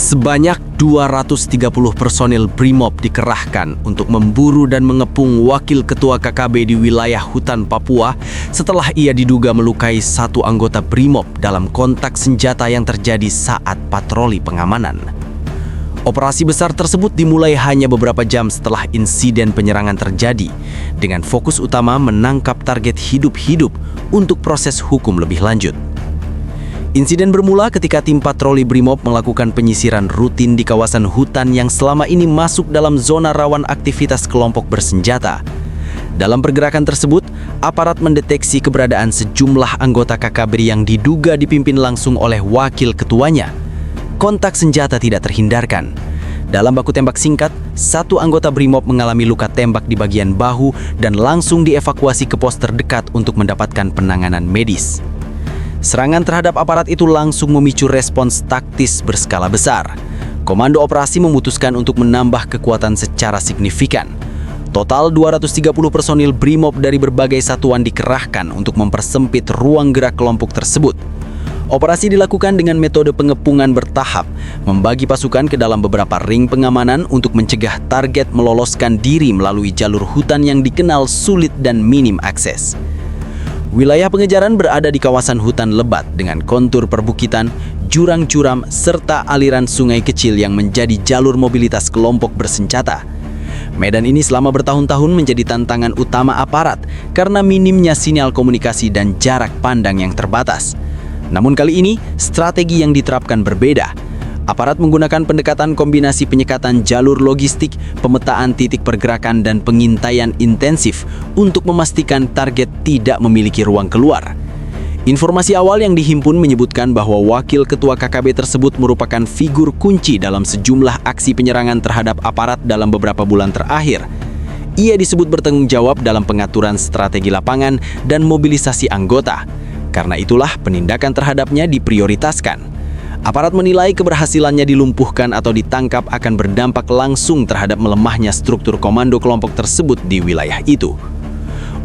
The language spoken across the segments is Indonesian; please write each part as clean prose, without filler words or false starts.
Sebanyak 230 personil BRIMOB dikerahkan untuk memburu dan mengepung Wakil Ketua KKB di wilayah hutan Papua setelah ia diduga melukai satu anggota BRIMOB dalam kontak senjata yang terjadi saat patroli pengamanan. Operasi besar tersebut dimulai hanya beberapa jam setelah insiden penyerangan terjadi, dengan fokus utama menangkap target hidup-hidup untuk proses hukum lebih lanjut. Insiden bermula ketika tim patroli BRIMOB melakukan penyisiran rutin di kawasan hutan yang selama ini masuk dalam zona rawan aktivitas kelompok bersenjata. Dalam pergerakan tersebut, aparat mendeteksi keberadaan sejumlah anggota KKB yang diduga dipimpin langsung oleh wakil ketuanya. Kontak senjata tidak terhindarkan. Dalam baku tembak singkat, satu anggota BRIMOB mengalami luka tembak di bagian bahu dan langsung dievakuasi ke pos terdekat untuk mendapatkan penanganan medis. Serangan terhadap aparat itu langsung memicu respons taktis berskala besar. Komando operasi memutuskan untuk menambah kekuatan secara signifikan. Total 230 personil BRIMOB dari berbagai satuan dikerahkan untuk mempersempit ruang gerak kelompok tersebut. Operasi dilakukan dengan metode pengepungan bertahap, membagi pasukan ke dalam beberapa ring pengamanan untuk mencegah target meloloskan diri melalui jalur hutan yang dikenal sulit dan minim akses. Wilayah pengejaran berada di kawasan hutan lebat dengan kontur perbukitan, jurang curam, serta aliran sungai kecil yang menjadi jalur mobilitas kelompok bersenjata. Medan ini selama bertahun-tahun menjadi tantangan utama aparat karena minimnya sinyal komunikasi dan jarak pandang yang terbatas. Namun kali ini, strategi yang diterapkan berbeda. Aparat menggunakan pendekatan kombinasi penyekatan jalur logistik, pemetaan titik pergerakan, dan pengintaian intensif untuk memastikan target tidak memiliki ruang keluar. Informasi awal yang dihimpun menyebutkan bahwa wakil ketua KKB tersebut merupakan figur kunci dalam sejumlah aksi penyerangan terhadap aparat dalam beberapa bulan terakhir. Ia disebut bertanggung jawab dalam pengaturan strategi lapangan dan mobilisasi anggota. Karena itulah penindakan terhadapnya diprioritaskan. Aparat menilai keberhasilannya dilumpuhkan atau ditangkap akan berdampak langsung terhadap melemahnya struktur komando kelompok tersebut di wilayah itu.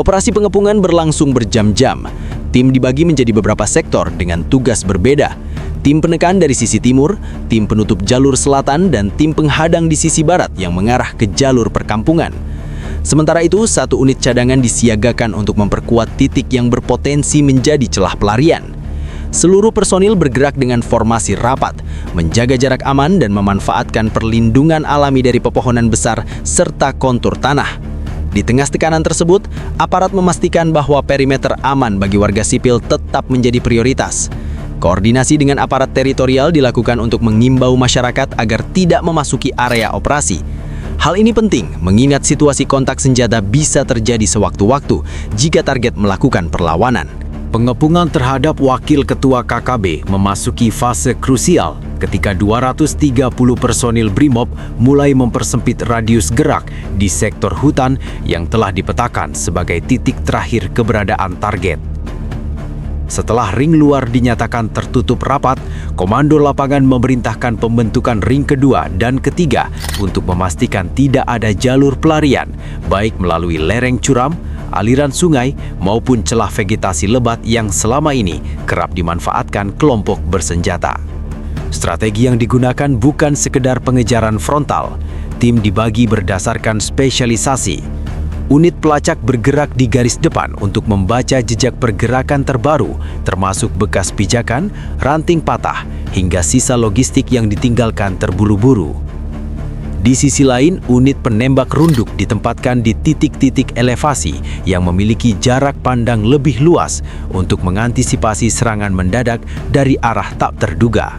Operasi pengepungan berlangsung berjam-jam. Tim dibagi menjadi beberapa sektor dengan tugas berbeda. Tim penekan dari sisi timur, tim penutup jalur selatan, dan tim penghadang di sisi barat yang mengarah ke jalur perkampungan. Sementara itu, satu unit cadangan disiagakan untuk memperkuat titik yang berpotensi menjadi celah pelarian. Seluruh personil bergerak dengan formasi rapat, menjaga jarak aman dan memanfaatkan perlindungan alami dari pepohonan besar serta kontur tanah. Di tengah tekanan tersebut, aparat memastikan bahwa perimeter aman bagi warga sipil tetap menjadi prioritas. Koordinasi dengan aparat teritorial dilakukan untuk mengimbau masyarakat agar tidak memasuki area operasi. Hal ini penting mengingat situasi kontak senjata bisa terjadi sewaktu-waktu jika target melakukan perlawanan. Pengepungan terhadap wakil ketua KKB memasuki fase krusial ketika 230 personil BRIMOB mulai mempersempit radius gerak di sektor hutan yang telah dipetakan sebagai titik terakhir keberadaan target. Setelah ring luar dinyatakan tertutup rapat, komando lapangan memerintahkan pembentukan ring kedua dan ketiga untuk memastikan tidak ada jalur pelarian, baik melalui lereng curam, aliran sungai, maupun celah vegetasi lebat yang selama ini kerap dimanfaatkan kelompok bersenjata. Strategi yang digunakan bukan sekedar pengejaran frontal. Tim dibagi berdasarkan spesialisasi. Unit pelacak bergerak di garis depan untuk membaca jejak pergerakan terbaru, termasuk bekas pijakan, ranting patah, hingga sisa logistik yang ditinggalkan terburu-buru. Di sisi lain, unit penembak runduk ditempatkan di titik-titik elevasi yang memiliki jarak pandang lebih luas untuk mengantisipasi serangan mendadak dari arah tak terduga.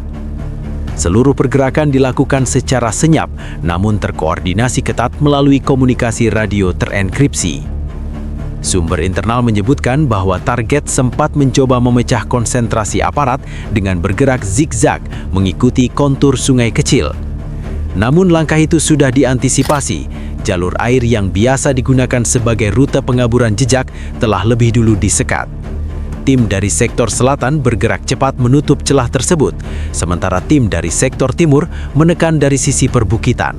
Seluruh pergerakan dilakukan secara senyap, namun terkoordinasi ketat melalui komunikasi radio terenkripsi. Sumber internal menyebutkan bahwa target sempat mencoba memecah konsentrasi aparat dengan bergerak zigzag mengikuti kontur sungai kecil. Namun langkah itu sudah diantisipasi. Jalur air yang biasa digunakan sebagai rute pengaburan jejak telah lebih dulu disekat. Tim dari sektor selatan bergerak cepat menutup celah tersebut, sementara tim dari sektor timur menekan dari sisi perbukitan.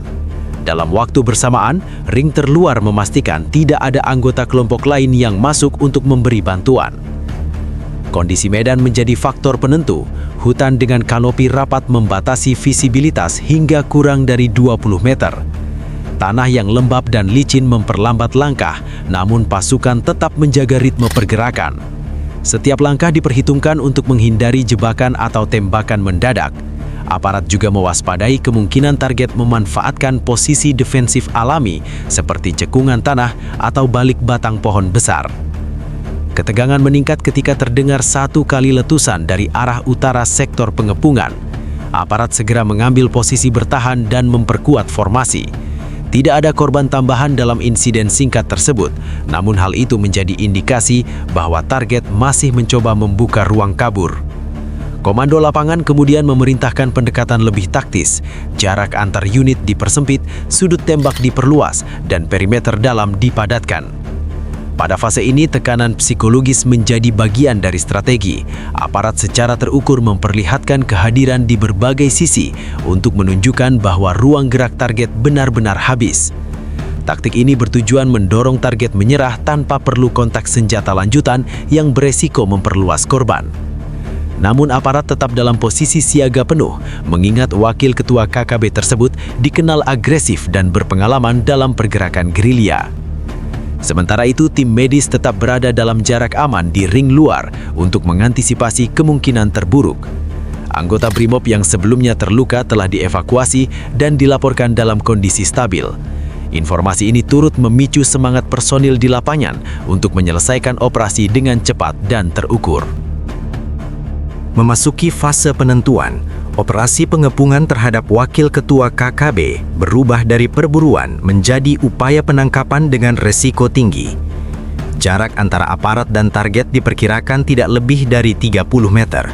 Dalam waktu bersamaan, ring terluar memastikan tidak ada anggota kelompok lain yang masuk untuk memberi bantuan. Kondisi medan menjadi faktor penentu. hutan dengan kanopi rapat membatasi visibilitas hingga kurang dari 20 meter. Tanah yang lembab dan licin memperlambat langkah, namun pasukan tetap menjaga ritme pergerakan. Setiap langkah diperhitungkan untuk menghindari jebakan atau tembakan mendadak. Aparat juga mewaspadai kemungkinan target memanfaatkan posisi defensif alami seperti cekungan tanah atau balik batang pohon besar. Ketegangan meningkat ketika terdengar satu kali letusan dari arah utara sektor pengepungan. Aparat segera mengambil posisi bertahan dan memperkuat formasi. Tidak ada korban tambahan dalam insiden singkat tersebut, namun hal itu menjadi indikasi bahwa target masih mencoba membuka ruang kabur. Komando lapangan kemudian memerintahkan pendekatan lebih taktis. Jarak antar unit dipersempit, sudut tembak diperluas, dan perimeter dalam dipadatkan. Pada fase ini, tekanan psikologis menjadi bagian dari strategi. Aparat secara terukur memperlihatkan kehadiran di berbagai sisi untuk menunjukkan bahwa ruang gerak target benar-benar habis. Taktik ini bertujuan mendorong target menyerah tanpa perlu kontak senjata lanjutan yang beresiko memperluas korban. Namun aparat tetap dalam posisi siaga penuh, mengingat wakil ketua KKB tersebut dikenal agresif dan berpengalaman dalam pergerakan gerilya. Sementara itu, tim medis tetap berada dalam jarak aman di ring luar untuk mengantisipasi kemungkinan terburuk. Anggota Brimob yang sebelumnya terluka telah dievakuasi dan dilaporkan dalam kondisi stabil. Informasi ini turut memicu semangat personil di lapangan untuk menyelesaikan operasi dengan cepat dan terukur. Memasuki fase penentuan, operasi pengepungan terhadap wakil ketua KKB berubah dari perburuan menjadi upaya penangkapan dengan resiko tinggi. Jarak antara aparat dan target diperkirakan tidak lebih dari 30 meter.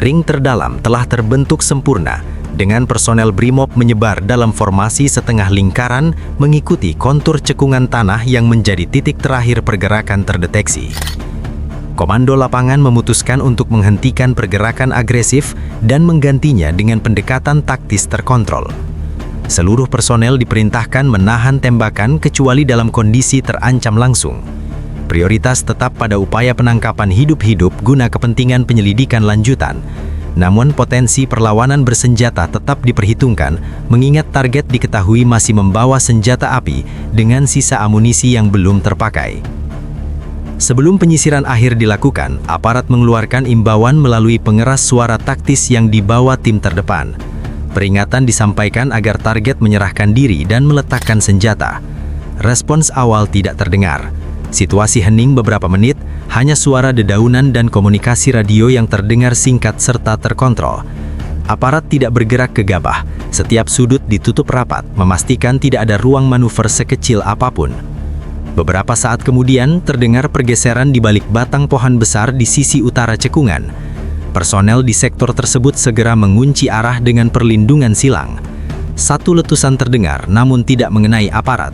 Ring terdalam telah terbentuk sempurna dengan personel Brimob menyebar dalam formasi setengah lingkaran mengikuti kontur cekungan tanah yang menjadi titik terakhir pergerakan terdeteksi. Komando lapangan memutuskan untuk menghentikan pergerakan agresif dan menggantinya dengan pendekatan taktis terkontrol. Seluruh personel diperintahkan menahan tembakan kecuali dalam kondisi terancam langsung. Prioritas tetap pada upaya penangkapan hidup-hidup guna kepentingan penyelidikan lanjutan. Namun potensi perlawanan bersenjata tetap diperhitungkan mengingat target diketahui masih membawa senjata api dengan sisa amunisi yang belum terpakai. Sebelum penyisiran akhir dilakukan, aparat mengeluarkan imbauan melalui pengeras suara taktis yang dibawa tim terdepan. Peringatan disampaikan agar target menyerahkan diri dan meletakkan senjata. Respons awal tidak terdengar. Situasi hening beberapa menit, hanya suara dedaunan dan komunikasi radio yang terdengar singkat serta terkontrol. Aparat tidak bergerak gegabah. Setiap sudut ditutup rapat, memastikan tidak ada ruang manuver sekecil apapun. Beberapa saat kemudian, terdengar pergeseran di balik batang pohon besar di sisi utara cekungan. Personel di sektor tersebut segera mengunci arah dengan perlindungan silang. Satu letusan terdengar, namun tidak mengenai aparat.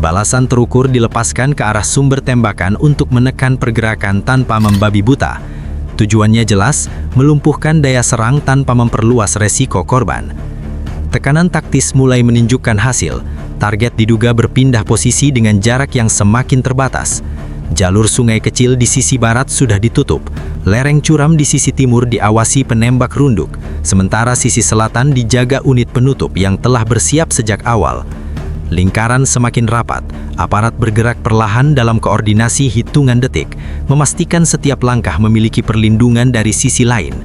Balasan terukur dilepaskan ke arah sumber tembakan untuk menekan pergerakan tanpa membabi buta. Tujuannya jelas, melumpuhkan daya serang tanpa memperluas resiko korban. Tekanan taktis mulai menunjukkan hasil. Target diduga berpindah posisi dengan jarak yang semakin terbatas. Jalur sungai kecil di sisi barat sudah ditutup. Lereng curam di sisi timur diawasi penembak runduk. Sementara sisi selatan dijaga unit penutup yang telah bersiap sejak awal. Lingkaran semakin rapat. Aparat bergerak perlahan dalam koordinasi hitungan detik, memastikan setiap langkah memiliki perlindungan dari sisi lain.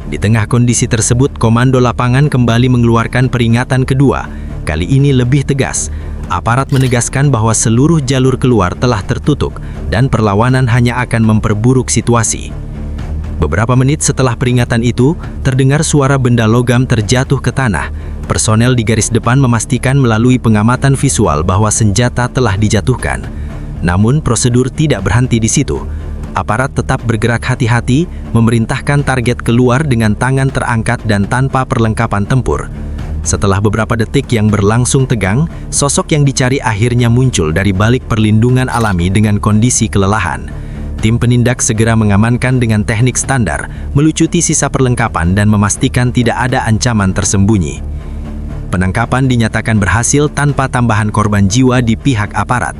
Di tengah kondisi tersebut, komando lapangan kembali mengeluarkan peringatan kedua. Kali ini lebih tegas. Aparat menegaskan bahwa seluruh jalur keluar telah tertutup dan perlawanan hanya akan memperburuk situasi. Beberapa menit setelah peringatan itu, terdengar suara benda logam terjatuh ke tanah. Personel di garis depan memastikan melalui pengamatan visual bahwa senjata telah dijatuhkan. Namun prosedur tidak berhenti di situ. Aparat tetap bergerak hati-hati, memerintahkan target keluar dengan tangan terangkat dan tanpa perlengkapan tempur. Setelah beberapa detik yang berlangsung tegang, sosok yang dicari akhirnya muncul dari balik perlindungan alami dengan kondisi kelelahan. Tim penindak segera mengamankan dengan teknik standar, melucuti sisa perlengkapan dan memastikan tidak ada ancaman tersembunyi. Penangkapan dinyatakan berhasil tanpa tambahan korban jiwa di pihak aparat.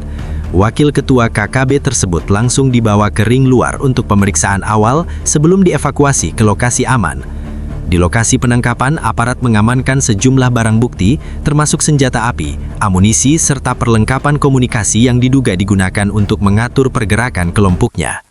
Wakil Ketua KKB tersebut langsung dibawa ke ring luar untuk pemeriksaan awal sebelum dievakuasi ke lokasi aman. Di lokasi penangkapan, aparat mengamankan sejumlah barang bukti, termasuk senjata api, amunisi, serta perlengkapan komunikasi yang diduga digunakan untuk mengatur pergerakan kelompoknya.